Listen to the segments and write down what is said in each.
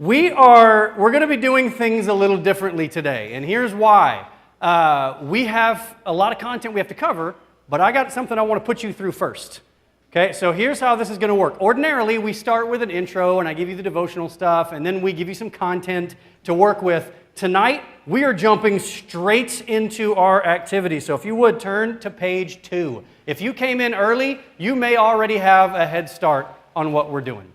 We're going to be doing things a little differently today, and here's why. We have a lot of content we have to cover, but I got something I want to put you through first. Okay, so here's how this is going to work. Ordinarily, we start with an intro, and I give you the devotional stuff, and then we give you some content to work with. Tonight, we are jumping straight into our activity, so if you would, turn to page 2. If you came in early, you may already have a head start on what we're doing.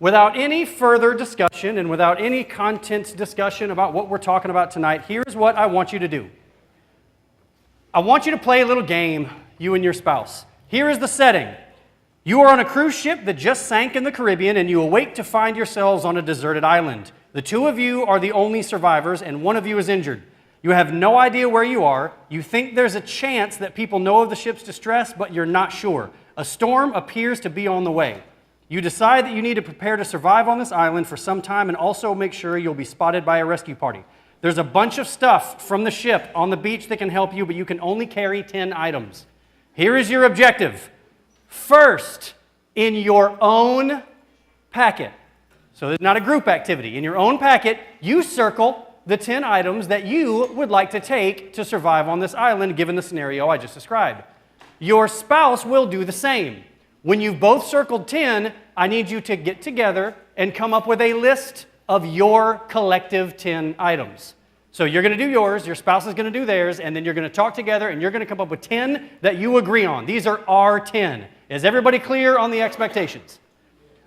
Without any further discussion and without any content discussion about what we're talking about tonight, here's what I want you to do. I want you to play a little game, you and your spouse. Here is the setting. You are on a cruise ship that just sank in the Caribbean, and you awake to find yourselves on a deserted island. The two of you are the only survivors, and one of you is injured. You have no idea where you are. You think there's a chance that people know of the ship's distress, but you're not sure. A storm appears to be on the way. You decide that you need to prepare to survive on this island for some time and also make sure you'll be spotted by a rescue party. There's a bunch of stuff from the ship on the beach that can help you, but you can only carry 10 items. Here is your objective. First, in your own packet. So it's not a group activity. In your own packet, you circle the 10 items that you would like to take to survive on this island, given the scenario I just described. Your spouse will do the same. When you've both circled 10, I need you to get together and come up with a list of your collective 10 items. So you're going to do yours, your spouse is going to do theirs, and then you're going to talk together and you're going to come up with 10 that you agree on. These are our 10. Is everybody clear on the expectations?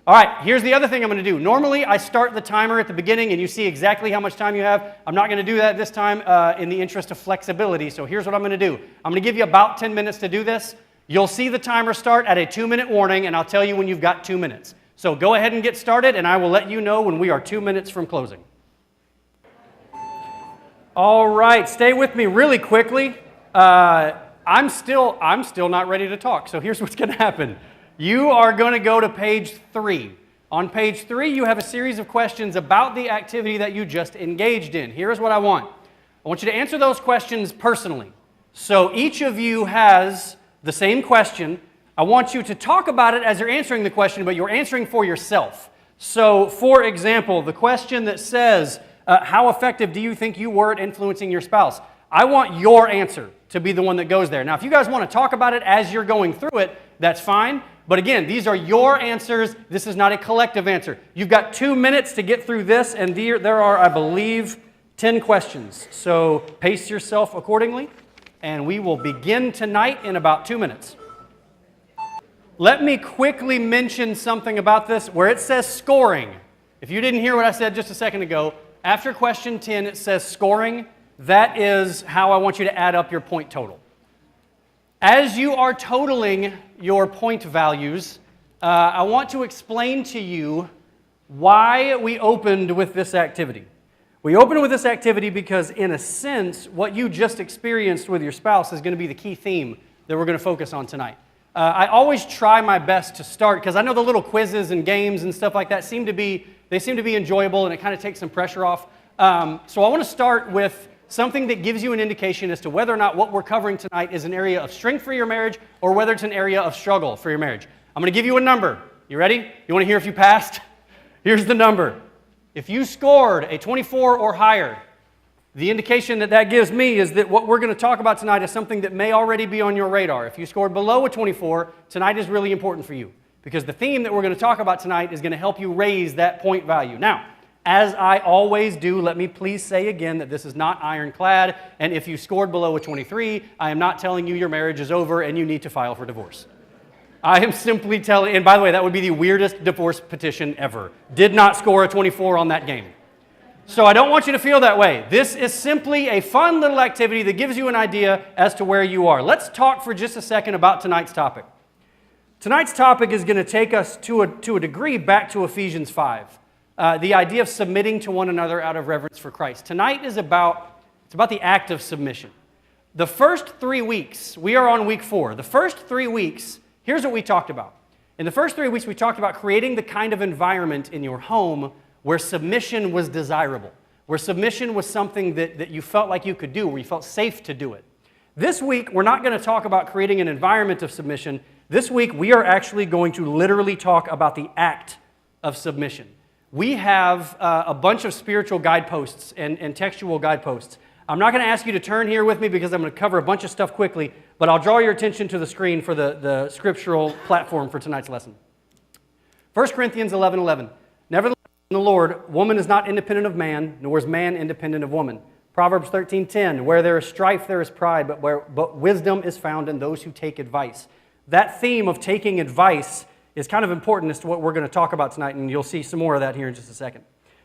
All right, here's the other thing I'm going to do. Normally, I start the timer at the beginning and you see exactly how much time you have. I'm not going to do that this time in the interest of flexibility. So here's what I'm going to do. I'm going to give you about 10 minutes to do this. You'll see the timer start at a 2-minute warning, and I'll tell you when you've got 2 minutes. So go ahead and get started, and I will let you know when we are 2 minutes from closing. All right, stay with me really quickly. I'm still not ready to talk, so here's what's going to happen. You are going to go to page 3. On page 3, you have a series of questions about the activity that you just engaged in. Here's what I want. I want you to answer those questions personally. So each of you has the same question. I want you to talk about it as you're answering the question, but you're answering for yourself. So, for example, the question that says, how effective do you think you were at influencing your spouse? I want your answer to be the one that goes there. Now, if you guys want to talk about it as you're going through it, that's fine. But again, these are your answers. This is not a collective answer. You've got 2 minutes to get through this, and there are, I believe, 10 questions. So pace yourself accordingly. And we will begin tonight in about 2 minutes. Let me quickly mention something about this where it says scoring. If you didn't hear what I said just a second ago, after question 10 it says scoring. That is how I want you to add up your point total. As you are totaling your point values, I want to explain to you why we opened with this activity. We open with this activity because, in a sense, what you just experienced with your spouse is going to be the key theme that we're going to focus on tonight. I always try my best to start, because I know the little quizzes and games and stuff like that seem to be enjoyable, and it kind of takes some pressure off. So I want to start with something that gives you an indication as to whether or not what we're covering tonight is an area of strength for your marriage or whether it's an area of struggle for your marriage. I'm going to give you a number. You ready? You want to hear if you passed? Here's the number. If you scored a 24 or higher, the indication that gives me is that what we're going to talk about tonight is something that may already be on your radar. If you scored below a 24, tonight is really important for you because the theme that we're going to talk about tonight is going to help you raise that point value. Now, as I always do, let me please say again that this is not ironclad, and if you scored below a 23, I am not telling you your marriage is over and you need to file for divorce. I am simply telling, and by the way, that would be the weirdest divorce petition ever. Did not score a 24 on that game. So I don't want you to feel that way. This is simply a fun little activity that gives you an idea as to where you are. Let's talk for just a second about tonight's topic. Tonight's topic is going to take us to a degree back to Ephesians 5. The idea of submitting to one another out of reverence for Christ. Tonight is about the act of submission. The first 3 weeks, we are on week 4. The first 3 weeks, here's what we talked about. In the first 3 weeks, we talked about creating the kind of environment in your home where submission was desirable, where submission was something that you felt like you could do, where you felt safe to do it. This week, we're not going to talk about creating an environment of submission. This week, we are actually going to literally talk about the act of submission. we have a bunch of spiritual guideposts and textual guideposts. I'm not going to ask you to turn here with me because I'm going to cover a bunch of stuff quickly, but I'll draw your attention to the screen for the scriptural platform for tonight's lesson. 1 Corinthians 11:11. Nevertheless, in the Lord, woman is not independent of man, nor is man independent of woman. Proverbs 13:10. Where there is strife, there is pride, but wisdom is found in those who take advice. That theme of taking advice is kind of important as to what we're going to talk about tonight, and you'll see some more of that here in just a second.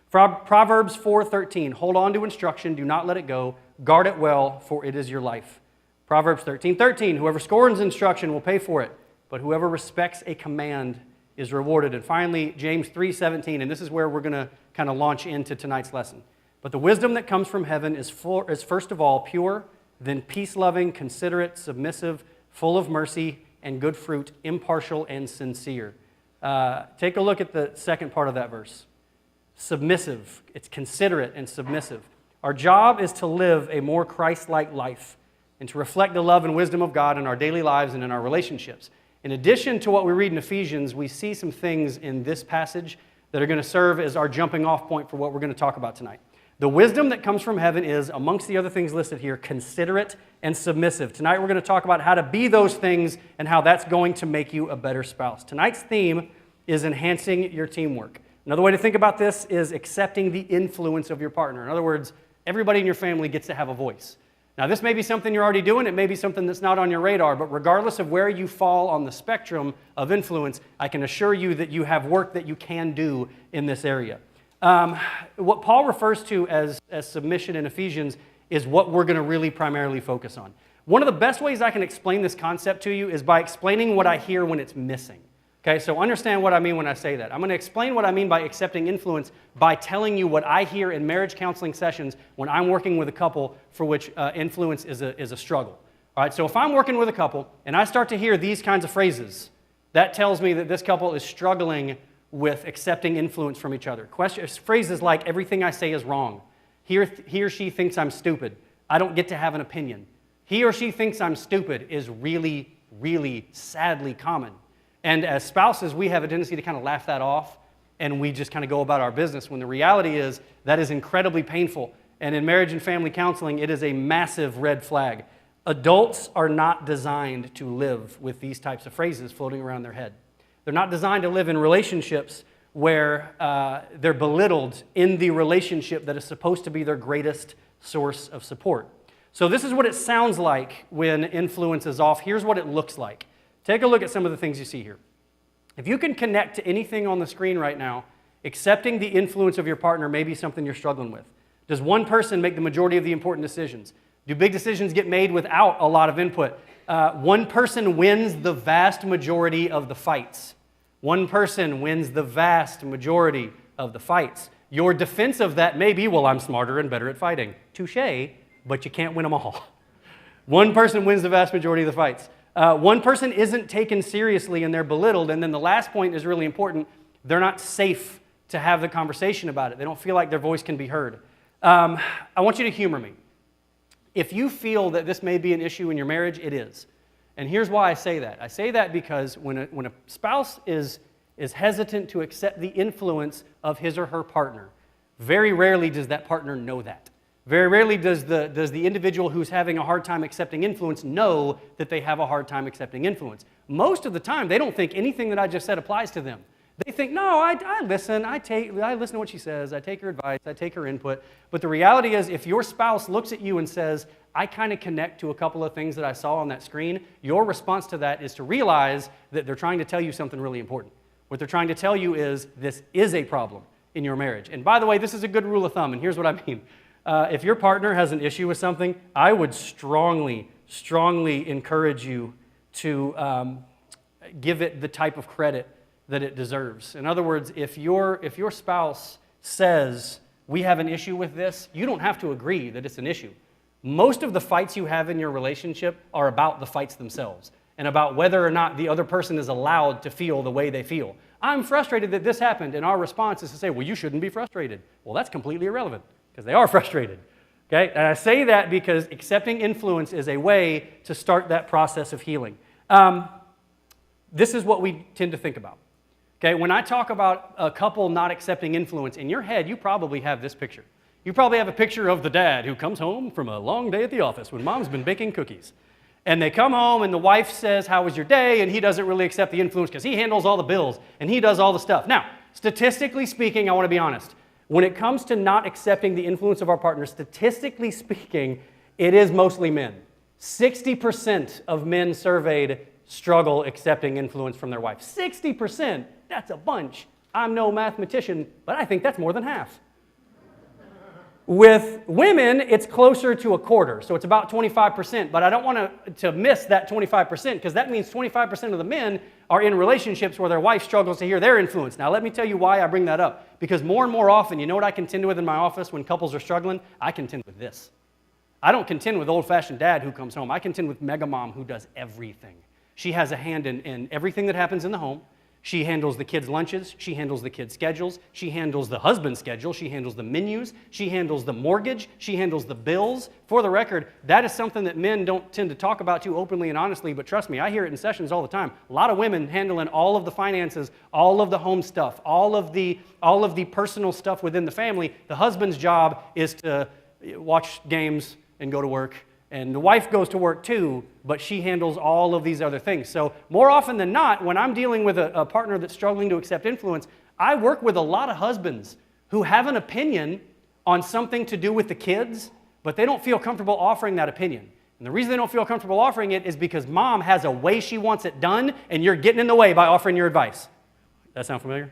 Proverbs 4:13, hold on to instruction, do not let it go, guard it well, for it is your life. Proverbs 13:13, whoever scorns instruction will pay for it, but whoever respects a command is rewarded. And finally, James 3:17, and this is where we're going to kind of launch into tonight's lesson. But the wisdom that comes from heaven is first of all pure, then peace-loving, considerate, submissive, full of mercy and good fruit, impartial and sincere. Take a look at the second part of that verse. Submissive. It's considerate and submissive. Our job is to live a more Christ-like life and to reflect the love and wisdom of God in our daily lives and in our relationships. In addition to what we read in Ephesians, we see some things in this passage that are going to serve as our jumping off point for what we're going to talk about tonight. The wisdom that comes from heaven is, amongst the other things listed here, considerate and submissive. Tonight we're going to talk about how to be those things and how that's going to make you a better spouse. Tonight's theme is enhancing your teamwork. Another way to think about this is accepting the influence of your partner. In other words, everybody in your family gets to have a voice. Now, this may be something you're already doing. It may be something that's not on your radar, but regardless of where you fall on the spectrum of influence, I can assure you that you have work that you can do in this area. What Paul refers to as submission in Ephesians is what we're going to really primarily focus on. One of the best ways I can explain this concept to you is by explaining what I hear when it's missing. Okay, so understand what I mean when I say that. I'm going to explain what I mean by accepting influence by telling you what I hear in marriage counseling sessions when I'm working with a couple for which influence is a struggle. All right, so if I'm working with a couple and I start to hear these kinds of phrases, that tells me that this couple is struggling with accepting influence from each other. Phrases like, everything I say is wrong. He or she thinks I'm stupid. I don't get to have an opinion. He or she thinks I'm stupid is really, really sadly common. And as spouses, we have a tendency to kind of laugh that off, and we just kind of go about our business, when the reality is that is incredibly painful. And in marriage and family counseling, it is a massive red flag. Adults are not designed to live with these types of phrases floating around their head. They're not designed to live in relationships where they're belittled in the relationship that is supposed to be their greatest source of support. So this is what it sounds like when influence is off. Here's what it looks like. Take a look at some of the things you see here. If you can connect to anything on the screen right now, accepting the influence of your partner may be something you're struggling with. Does one person make the majority of the important decisions? Do big decisions get made without a lot of input? One person wins the vast majority of the fights. One person wins the vast majority of the fights. Your defense of that may be, well, I'm smarter and better at fighting. Touché, but you can't win them all. One person wins the vast majority of the fights. One person isn't taken seriously and they're belittled. And then the last point is really important. They're not safe to have the conversation about it. They don't feel like their voice can be heard. I want you to humor me. If you feel that this may be an issue in your marriage, it is. And here's why I say that. I say that because when a spouse is hesitant to accept the influence of his or her partner, very rarely does that partner know that. Very rarely does the individual who's having a hard time accepting influence know that they have a hard time accepting influence. Most of the time, they don't think anything that I just said applies to them. They think, no, I listen. I listen to what she says. I take her advice. I take her input. But the reality is, if your spouse looks at you and says, I kind of connect to a couple of things that I saw on that screen, your response to that is to realize that they're trying to tell you something really important. What they're trying to tell you is this is a problem in your marriage. And by the way, this is a good rule of thumb, and here's what I mean. If your partner has an issue with something, I would strongly encourage you to give it the type of credit that it deserves. In other words, if your spouse says, we have an issue with this, you don't have to agree that it's an issue. Most of the fights you have in your relationship are about the fights themselves and about whether or not the other person is allowed to feel the way they feel. I'm frustrated that this happened, and our response is to say, well, you shouldn't be frustrated. Well, that's completely irrelevant because they are frustrated. Okay? And I say that because accepting influence is a way to start that process of healing. This is what we tend to think about. Okay, when I talk about a couple not accepting influence, in your head, you probably have this picture. You probably have a picture of the dad who comes home from a long day at the office when mom's been baking cookies. And they come home and the wife says, how was your day? And he doesn't really accept the influence because he handles all the bills and he does all the stuff. Now, statistically speaking, I want to be honest. When it comes to not accepting the influence of our partner, statistically speaking, it is mostly men. 60% of men surveyed struggle accepting influence from their wife. 60%, that's a bunch. I'm no mathematician, but I think that's more than half. With women, it's closer to a quarter, so it's about 25%, but I don't want to miss that 25% because that means 25% of the men are in relationships where their wife struggles to hear their influence. Now, let me tell you why I bring that up, because more and more often, you know what I contend with in my office when couples are struggling? I contend with this. I don't contend with old-fashioned dad who comes home. I contend with mega mom who does everything. She has a hand in everything that happens in the home. She handles the kids' lunches. She handles the kids' schedules. She handles the husband's schedule. She handles the menus. She handles the mortgage. She handles the bills. For the record, that is something that men don't tend to talk about too openly and honestly, but trust me, I hear it in sessions all the time. A lot of women handling all of the finances, all of the home stuff, all of the personal stuff within the family. The husband's job is to watch games and go to work. And the wife goes to work too, but she handles all of these other things. So more often than not, when I'm dealing with a partner that's struggling to accept influence, I work with a lot of husbands who have an opinion on something to do with the kids, but they don't feel comfortable offering that opinion. And the reason they don't feel comfortable offering it is because mom has a way she wants it done, and you're getting in the way by offering your advice. That sound familiar?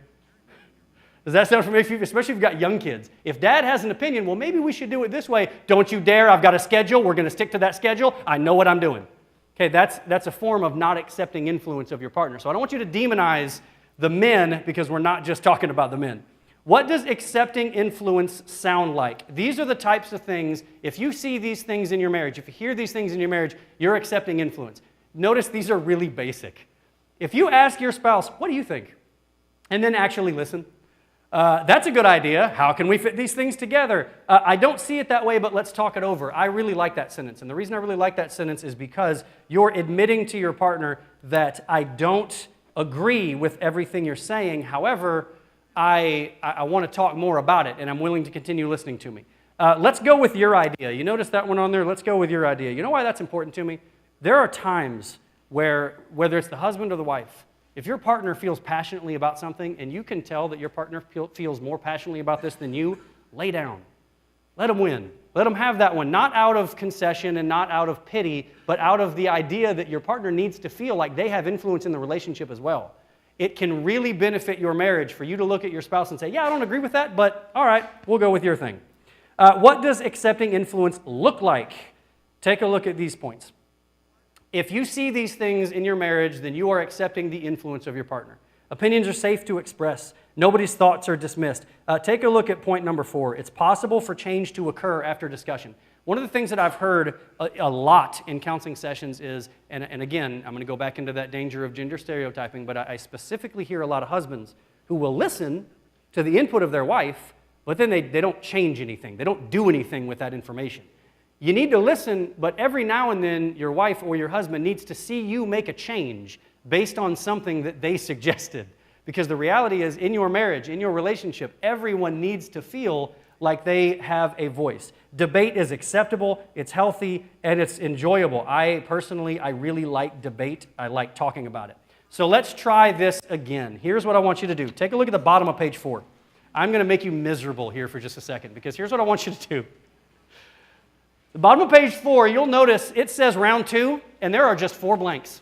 Does that sound familiar, especially if you've got young kids? If dad has an opinion, well, maybe we should do it this way. Don't you dare, I've got a schedule, we're going to stick to that schedule, I know what I'm doing. Okay, that's a form of not accepting influence of your partner. So I don't want you to demonize the men because we're not just talking about the men. What does accepting influence sound like? These are the types of things, if you see these things in your marriage, if you hear these things in your marriage, you're accepting influence. Notice these are really basic. If you ask your spouse, what do you think? And then actually listen. That's a good idea. How can we fit these things together? I don't see it that way, but let's talk it over. I really like that sentence. And the reason I really like that sentence is because you're admitting to your partner that I don't agree with everything you're saying. However, I want to talk more about it, and I'm willing to continue listening to me. Let's go with your idea. You notice that one on there? Let's go with your idea. You know why that's important to me? There are times where, whether it's the husband or the wife, if your partner feels passionately about something and you can tell that your partner feels more passionately about this than you, lay down. Let them win. Let them have that one, not out of concession and not out of pity, but out of the idea that your partner needs to feel like they have influence in the relationship as well. It can really benefit your marriage for you to look at your spouse and say, yeah, I don't agree with that, but all right, we'll go with your thing. What does accepting influence look like? Take a look at these points. If you see these things in your marriage, then you are accepting the influence of your partner. Opinions are safe to express. Nobody's thoughts are dismissed. Take a look at point number 4. It's possible for change to occur after discussion. One of the things that I've heard a lot in counseling sessions is, and again, I'm going to go back into that danger of gender stereotyping, but I specifically hear a lot of husbands who will listen to the input of their wife, but then they don't change anything. They don't do anything with that information. You need to listen, but every now and then your wife or your husband needs to see you make a change based on something that they suggested. Because the reality is, in your marriage, in your relationship, everyone needs to feel like they have a voice. Debate is acceptable, it's healthy, and it's enjoyable. I really like debate. I like talking about it. So let's try this again. Here's what I want you to do. Take a look at the bottom of page 4. I'm going to make you miserable here for just a second, because here's what I want you to do. The bottom of page 4, you'll notice it says round 2, and there are just 4 blanks.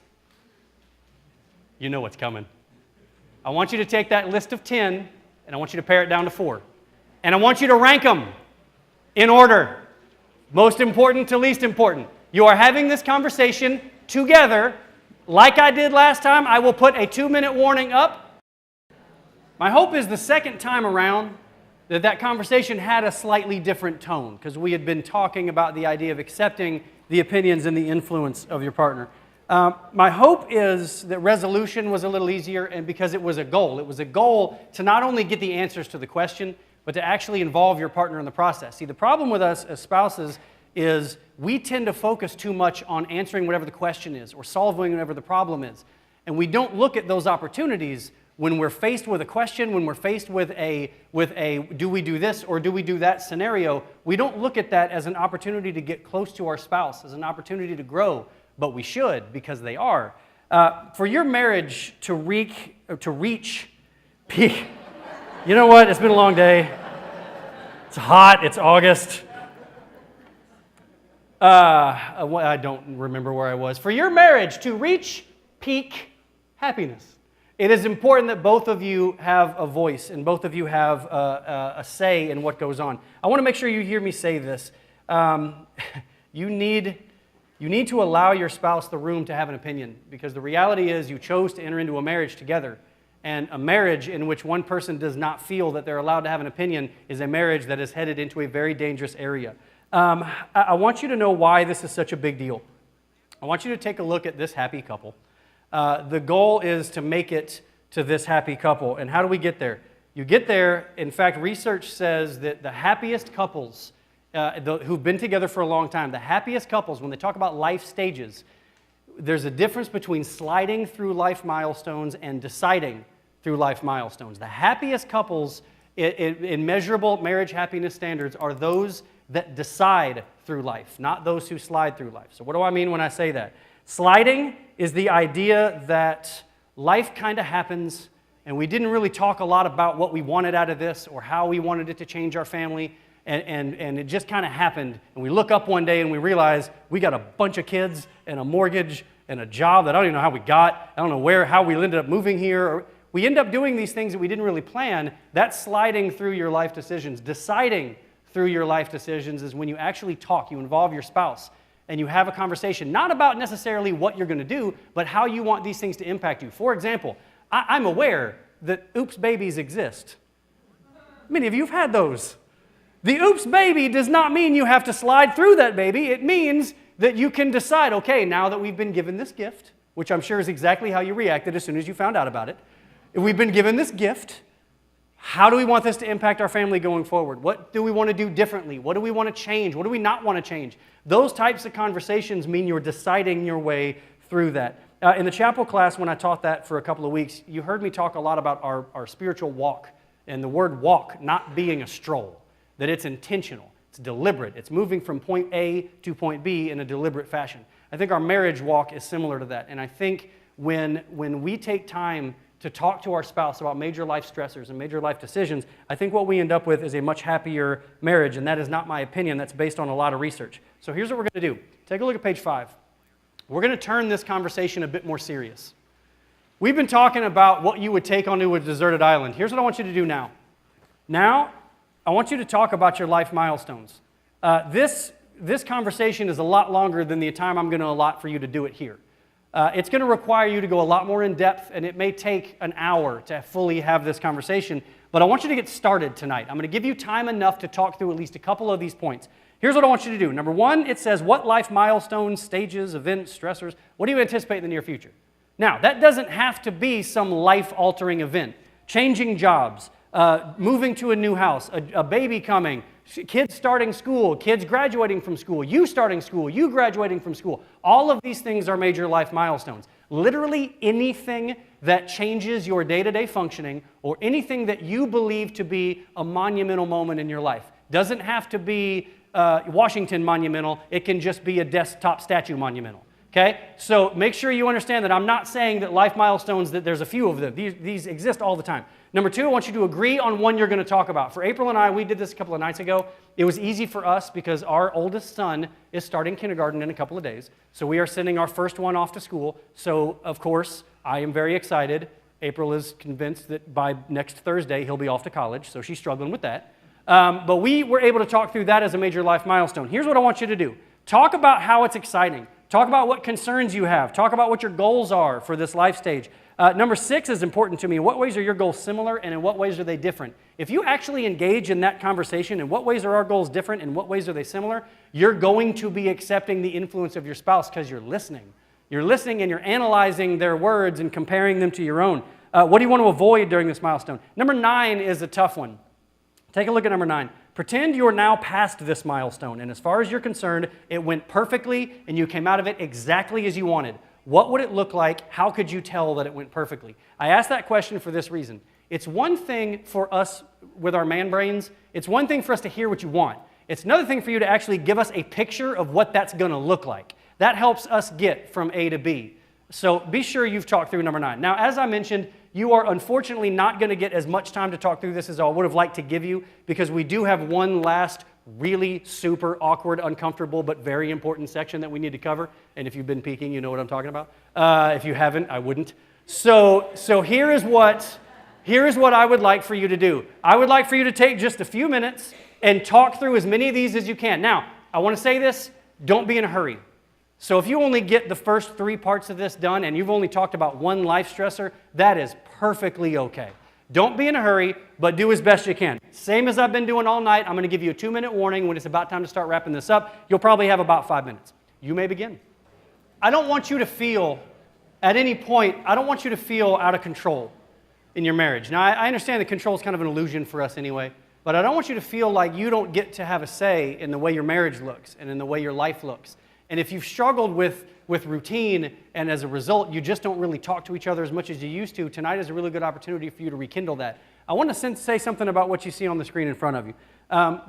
You know what's coming. I want you to take that list of 10, and I want you to pare it down to 4. And I want you to rank them in order, most important to least important. You are having this conversation together. Like I did last time, I will put a 2-minute warning up. My hope is the second time around, that conversation had a slightly different tone because we had been talking about the idea of accepting the opinions and the influence of your partner. My hope is that resolution was a little easier, and because it was a goal. It was a goal to not only get the answers to the question, but to actually involve your partner in the process. See, the problem with us as spouses is we tend to focus too much on answering whatever the question is or solving whatever the problem is. And we don't look at those opportunities When we're faced with a question, when we're faced with a do we do this or do we do that scenario, we don't look at that as an opportunity to get close to our spouse, as an opportunity to grow, but we should, because they are. For your marriage to reach peak, you know what? It's been a long day. It's hot. It's August. I don't remember where I was. For your marriage to reach peak happiness, it is important that both of you have a voice and both of you have a say in what goes on. I want to make sure you hear me say this. You need to allow your spouse the room to have an opinion, because the reality is you chose to enter into a marriage together. And a marriage in which one person does not feel that they're allowed to have an opinion is a marriage that is headed into a very dangerous area. I want you to know why this is such a big deal. I want you to take a look at this happy couple. The goal is to make it to this happy couple. And how do we get there? You get there, in fact, research says that the happiest couples who've been together for a long time, the happiest couples, when they talk about life stages, there's a difference between sliding through life milestones and deciding through life milestones. The happiest couples in measurable marriage happiness standards are those that decide through life, not those who slide through life. So what do I mean when I say that? Sliding is the idea that life kind of happens and we didn't really talk a lot about what we wanted out of this or how we wanted it to change our family, and it just kind of happened. And we look up one day and we realize we got a bunch of kids and a mortgage and a job that I don't even know how we got. I don't know how we ended up moving here. We end up doing these things that we didn't really plan. That's sliding through your life decisions. Deciding through your life decisions is when you actually talk, you involve your spouse, and you have a conversation, not about necessarily what you're going to do, but how you want these things to impact you. For example, I'm aware that oops babies exist. Many of you have had those. The oops baby does not mean you have to slide through that baby. It means that you can decide, okay, now that we've been given this gift, which I'm sure is exactly how you reacted as soon as you found out about it, if we've been given this gift, how do we want this to impact our family going forward? What do we want to do differently? What do we want to change? What do we not want to change? Those types of conversations mean you're deciding your way through that. In the chapel class, when I taught that for a couple of weeks, you heard me talk a lot about our spiritual walk, and the word walk not being a stroll, that it's intentional, it's deliberate, it's moving from point A to point B in a deliberate fashion. I think our marriage walk is similar to that, and I think when we take time to talk to our spouse about major life stressors and major life decisions, I think what we end up with is a much happier marriage, and that is not my opinion. That's based on a lot of research. So here's what we're going to do. Take a look at page 5. We're going to turn this conversation a bit more serious. We've been talking about what you would take onto a deserted island. Here's what I want you to do now. Now, I want you to talk about your life milestones. This conversation is a lot longer than the time I'm going to allot for you to do it here. It's going to require you to go a lot more in depth, and it may take an hour to fully have this conversation, but I want you to get started tonight. I'm going to give you time enough to talk through at least a couple of these points. Here's what I want you to do. Number 1, it says, what life milestones, stages, events, stressors, what do you anticipate in the near future? Now, that doesn't have to be some life-altering event. Changing jobs, moving to a new house, a baby coming, kids starting school, kids graduating from school, you starting school, you graduating from school. All of these things are major life milestones. Literally anything that changes your day-to-day functioning or anything that you believe to be a monumental moment in your life. Doesn't have to be Washington monumental. It can just be a desktop statue monumental. Okay? So make sure you understand that I'm not saying that life milestones, that there's a few of them. These exist all the time. Number 2, I want you to agree on one you're going to talk about. For April and I, we did this a couple of nights ago. It was easy for us because our oldest son is starting kindergarten in a couple of days. So we are sending our first one off to school. So, of course, I am very excited. April is convinced that by next Thursday he'll be off to college, so she's struggling with that. But we were able to talk through that as a major life milestone. Here's what I want you to do. Talk about how it's exciting. Talk about what concerns you have. Talk about what your goals are for this life stage. Number 6 is important to me. In what ways are your goals similar and in what ways are they different? If you actually engage in that conversation, in what ways are our goals different and in what ways are they similar, you're going to be accepting the influence of your spouse because you're listening. You're listening and you're analyzing their words and comparing them to your own. What do you want to avoid during this milestone? Number 9 is a tough one. Take a look at number 9. Pretend you're now past this milestone, and as far as you're concerned, it went perfectly and you came out of it exactly as you wanted. what would it look like? How could you tell that it went perfectly? I asked that question for this reason. It's one thing for us with our man brains. It's one thing for us to hear what you want. It's another thing for you to actually give us a picture of what that's going to look like. That helps us get from A to B. So be sure you've talked through number 9. Now, as I mentioned, you are unfortunately not going to get as much time to talk through this as I would have liked to give you, because we do have one last really super awkward, uncomfortable, but very important section that we need to cover. And if you've been peeking, you know what I'm talking about. If you haven't, I wouldn't. So here is what I would like for you to do. I would like for you to take just a few minutes and talk through as many of these as you can. Now, I want to say this, don't be in a hurry. So if you only get the first 3 parts of this done and you've only talked about one life stressor, that is perfectly okay. Don't be in a hurry, but do as best you can. Same as I've been doing all night, I'm going to give you a 2-minute warning. When it's about time to start wrapping this up, you'll probably have about 5 minutes. You may begin. I don't want you to feel, at any point, I don't want you to feel out of control in your marriage. Now, I understand that control is kind of an illusion for us anyway, but I don't want you to feel like you don't get to have a say in the way your marriage looks and in the way your life looks. And if you've struggled with routine and as a result you just don't really talk to each other as much as you used to, tonight is a really good opportunity for you to rekindle that. I want to say something about what you see on the screen in front of you.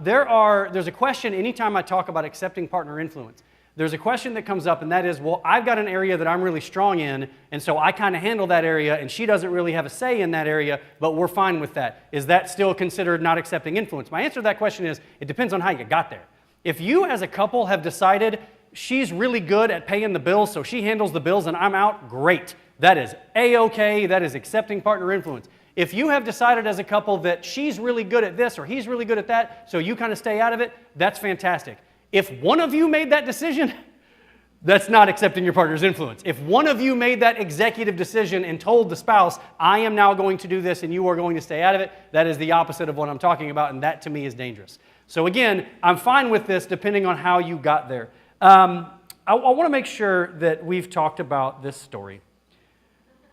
There's a question anytime I talk about accepting partner influence. There's a question that comes up, and that is, well, I've got an area that I'm really strong in, and so I kind of handle that area, and she doesn't really have a say in that area, but we're fine with that. Is that still considered not accepting influence? My answer to that question is, it depends on how you got there. If you as a couple have decided she's really good at paying the bills, so she handles the bills and I'm out, great. That is A-okay, that is accepting partner influence. If you have decided as a couple that she's really good at this or he's really good at that, so you kind of stay out of it, that's fantastic. If one of you made that decision, that's not accepting your partner's influence. If one of you made that executive decision and told the spouse, I am now going to do this and you are going to stay out of it, that is the opposite of what I'm talking about, and that to me is dangerous. So again, I'm fine with this depending on how you got there. I want to make sure that we've talked about this story.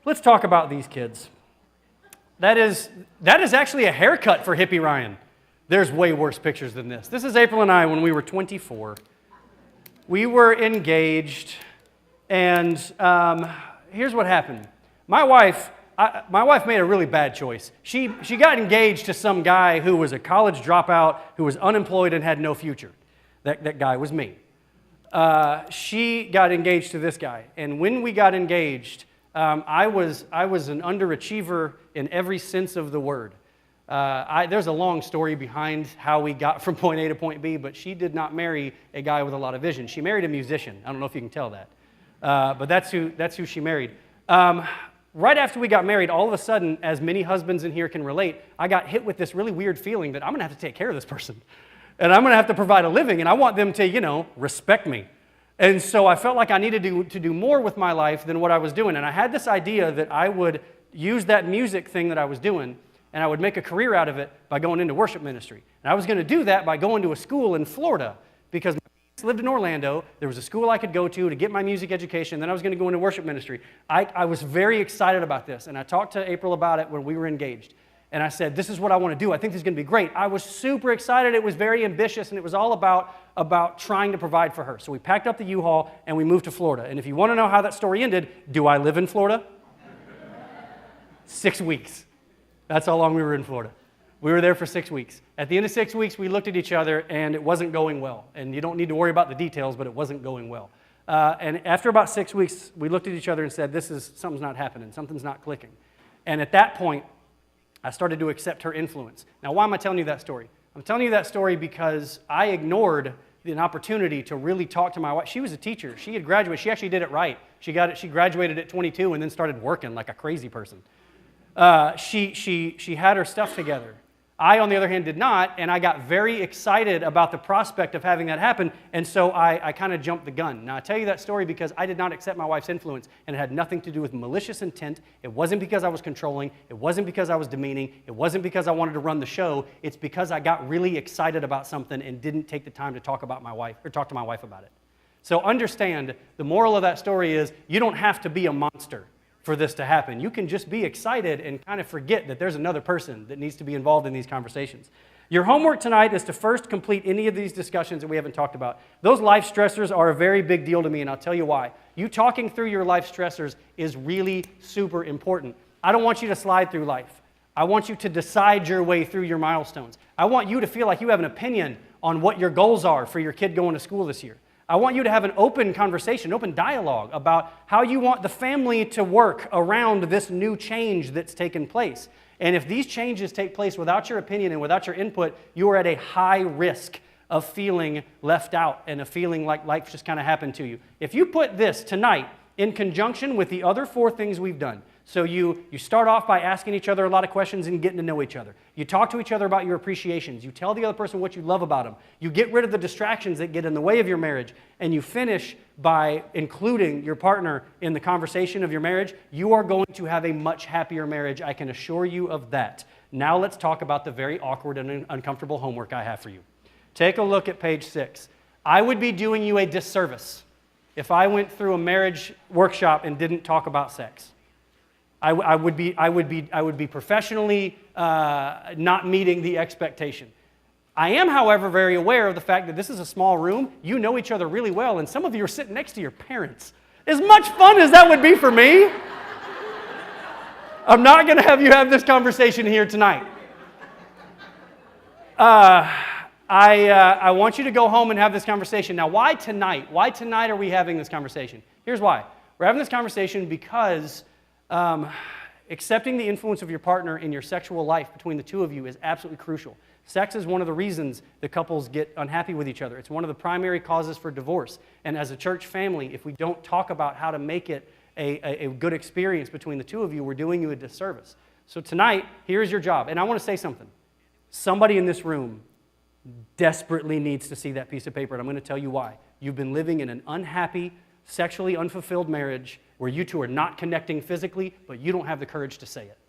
Let's talk about these kids. That is actually a haircut for hippie Ryan. There's way worse pictures than this. This is April and I when we were 24. We were engaged, and here's what happened. My wife made a really bad choice. She got engaged to some guy who was a college dropout, who was unemployed and had no future. That guy was me. She got engaged to this guy, and when we got engaged, I was an underachiever in every sense of the word. There's a long story behind how we got from point A to point B, but she did not marry a guy with a lot of vision. She married a musician. I don't know if you can tell that, but that's who she married. Right after we got married, all of a sudden, as many husbands in here can relate, I got hit with this really weird feeling that I'm going to have to take care of this person. And I'm going to have to provide a living, and I want them to, respect me. And so I felt like I needed to do more with my life than what I was doing. And I had this idea that I would use that music thing that I was doing, and I would make a career out of it by going into worship ministry. And I was going to do that by going to a school in Florida, because my parents lived in Orlando. There was a school I could go to get my music education. Then I was going to go into worship ministry. I was very excited about this, and I talked to April about it when we were engaged. And I said, this is what I want to do. I think this is going to be great. I was super excited. It was very ambitious, and it was all about trying to provide for her. So we packed up the U-Haul, and we moved to Florida. And if you want to know how that story ended, do I live in Florida? 6 weeks. That's how long we were in Florida. We were there for 6 weeks. At the end of 6 weeks, we looked at each other, and it wasn't going well. And you don't need to worry about the details, but it wasn't going well. And after about 6 weeks, we looked at each other and said, something's not happening. Something's not clicking. And at that point, I started to accept her influence. Now, why am I telling you that story? I'm telling you that story because I ignored an opportunity to really talk to my wife. She was a teacher. She had graduated. She actually did it right. She graduated at 22 and then started working like a crazy person. She had her stuff together. I, on the other hand, did not, and I got very excited about the prospect of having that happen, and so I kind of jumped the gun. Now, I tell you that story because I did not accept my wife's influence, and it had nothing to do with malicious intent. It wasn't because I was controlling. It wasn't because I was demeaning. It wasn't because I wanted to run the show. It's because I got really excited about something and didn't take the time to talk to my wife about it. So understand, the moral of that story is you don't have to be a monster for this to happen. You can just be excited and kind of forget that there's another person that needs to be involved in these conversations. Your homework tonight is to first complete any of these discussions that we haven't talked about. Those life stressors are a very big deal to me, and I'll tell you why. You talking through your life stressors is really super important. I don't want you to slide through life. I want you to decide your way through your milestones. I want you to feel like you have an opinion on what your goals are for your kid going to school this year. I want you to have an open conversation, open dialogue about how you want the family to work around this new change that's taken place. And if these changes take place without your opinion and without your input, you are at a high risk of feeling left out and of feeling like life just kind of happened to you. If you put this tonight in conjunction with the other 4 things we've done, so you start off by asking each other a lot of questions and getting to know each other. You talk to each other about your appreciations. You tell the other person what you love about them. You get rid of the distractions that get in the way of your marriage. And you finish by including your partner in the conversation of your marriage. You are going to have a much happier marriage. I can assure you of that. Now let's talk about the very awkward and uncomfortable homework I have for you. Take a look at page 6. I would be doing you a disservice if I went through a marriage workshop and didn't talk about sex. I would be professionally not meeting the expectation. I am, however, very aware of the fact that this is a small room. You know each other really well, and some of you are sitting next to your parents. As much fun as that would be for me, I'm not going to have you have this conversation here tonight. I want you to go home and have this conversation. Now, why tonight? Why tonight are we having this conversation? Here's why. We're having this conversation because accepting the influence of your partner in your sexual life between the two of you is absolutely crucial. Sex is one of the reasons that couples get unhappy with each other. It's one of the primary causes for divorce. And as a church family, if we don't talk about how to make it a good experience between the two of you, we're doing you a disservice. So tonight, here's your job. And I want to say something. Somebody in this room desperately needs to see that piece of paper, and I'm going to tell you why. You've been living in an unhappy, sexually unfulfilled marriage where you two are not connecting physically, but you don't have the courage to say it.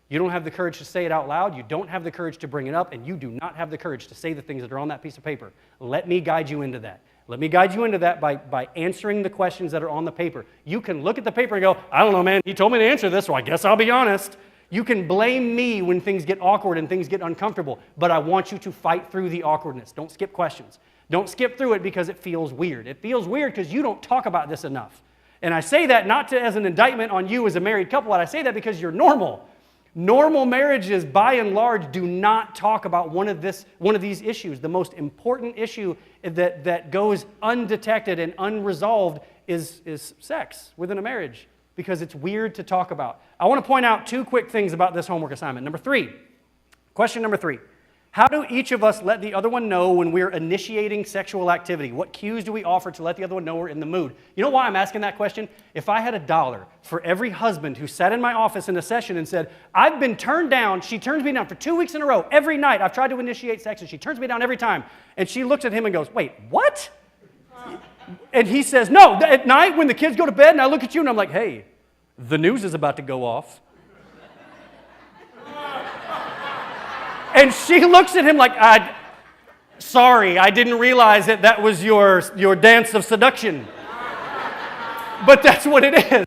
You don't have the courage to say it out loud. You don't have the courage to bring it up, and you do not have the courage to say the things that are on that piece of paper. Let me guide you into that. Let me guide you into that by answering the questions that are on the paper. You can look at the paper and go, I don't know, man, he told me to answer this, so I guess I'll be honest. You can blame me when things get awkward and things get uncomfortable, but I want you to fight through the awkwardness. Don't skip questions. Don't skip through it because it feels weird. It feels weird because you don't talk about this enough. And I say that not as an indictment on you as a married couple. I say that because you're normal. Normal marriages, by and large, do not talk about one of these issues. The most important issue that goes undetected and unresolved is sex within a marriage because it's weird to talk about. I want to point out 2 quick things about this homework assignment. Question number 3. How do each of us let the other one know when we're initiating sexual activity? What cues do we offer to let the other one know we're in the mood? You know why I'm asking that question? If I had $1 for every husband who sat in my office in a session and said, I've been turned down, she turns me down for 2 weeks in a row, every night I've tried to initiate sex and she turns me down every time, and she looks at him and goes, wait, what? And he says, no, at night when the kids go to bed and I look at you and I'm like, hey, the news is about to go off. And she looks at him like, sorry, I didn't realize that was your dance of seduction. But that's what it is.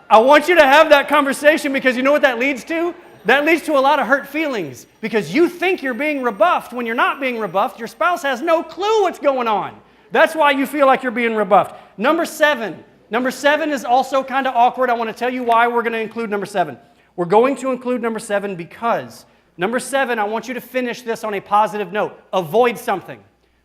I want you to have that conversation because you know what that leads to? That leads to a lot of hurt feelings because you think you're being rebuffed when you're not being rebuffed. Your spouse has no clue what's going on. That's why you feel like you're being rebuffed. Number 7. Number 7 is also kind of awkward. I want to tell you why we're going to include number 7. We're going to include number 7 because number 7, I want you to finish this on a positive note. Avoid something.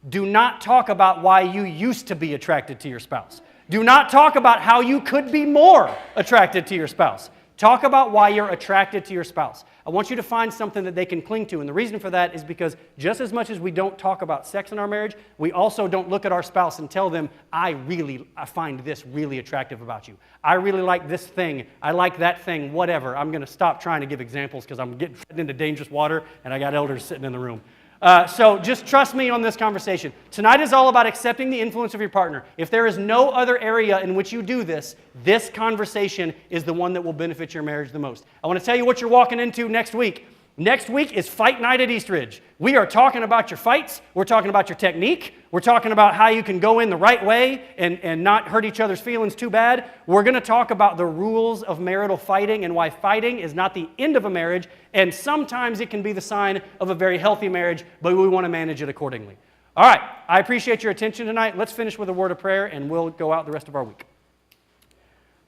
Do not talk about why you used to be attracted to your spouse. Do not talk about how you could be more attracted to your spouse. Talk about why you're attracted to your spouse. I want you to find something that they can cling to. And the reason for that is because just as much as we don't talk about sex in our marriage, we also don't look at our spouse and tell them, I find this really attractive about you. I really like this thing. I like that thing, whatever. I'm going to stop trying to give examples because I'm getting into dangerous water and I got elders sitting in the room. So just trust me on this conversation. Tonight is all about accepting the influence of your partner. If there is no other area in which you do this, this conversation is the one that will benefit your marriage the most. I want to tell you what you're walking into next week. Next week is Fight Night at Eastridge. We are talking about your fights. We're talking about your technique. We're talking about how you can go in the right way and not hurt each other's feelings too bad. We're going to talk about the rules of marital fighting and why fighting is not the end of a marriage, and sometimes it can be the sign of a very healthy marriage, but we want to manage it accordingly. All right, I appreciate your attention tonight. Let's finish with a word of prayer, and we'll go out the rest of our week.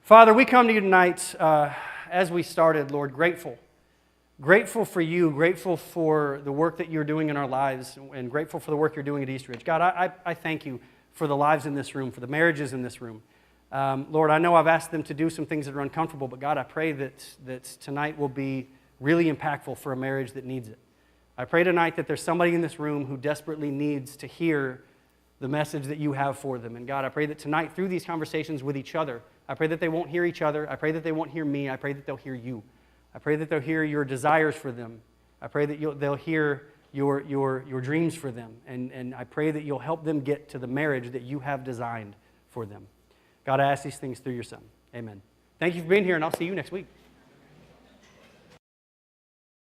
Father, we come to you tonight as we started, Lord, grateful. Grateful for you, grateful for the work that you're doing in our lives, and grateful for the work you're doing at Eastridge. God, I thank you for the lives in this room, for the marriages in this room. Lord, I know I've asked them to do some things that are uncomfortable, but God, I pray that tonight will be really impactful for a marriage that needs it. I pray tonight that there's somebody in this room who desperately needs to hear the message that you have for them. And God, I pray that tonight, through these conversations with each other, I pray that they won't hear each other. I pray that they won't hear me. I pray that they'll hear you. I pray that they'll hear your desires for them. I pray that they'll hear your dreams for them. And I pray that you'll help them get to the marriage that you have designed for them. God, I ask these things through your Son. Amen. Thank you for being here, and I'll see you next week.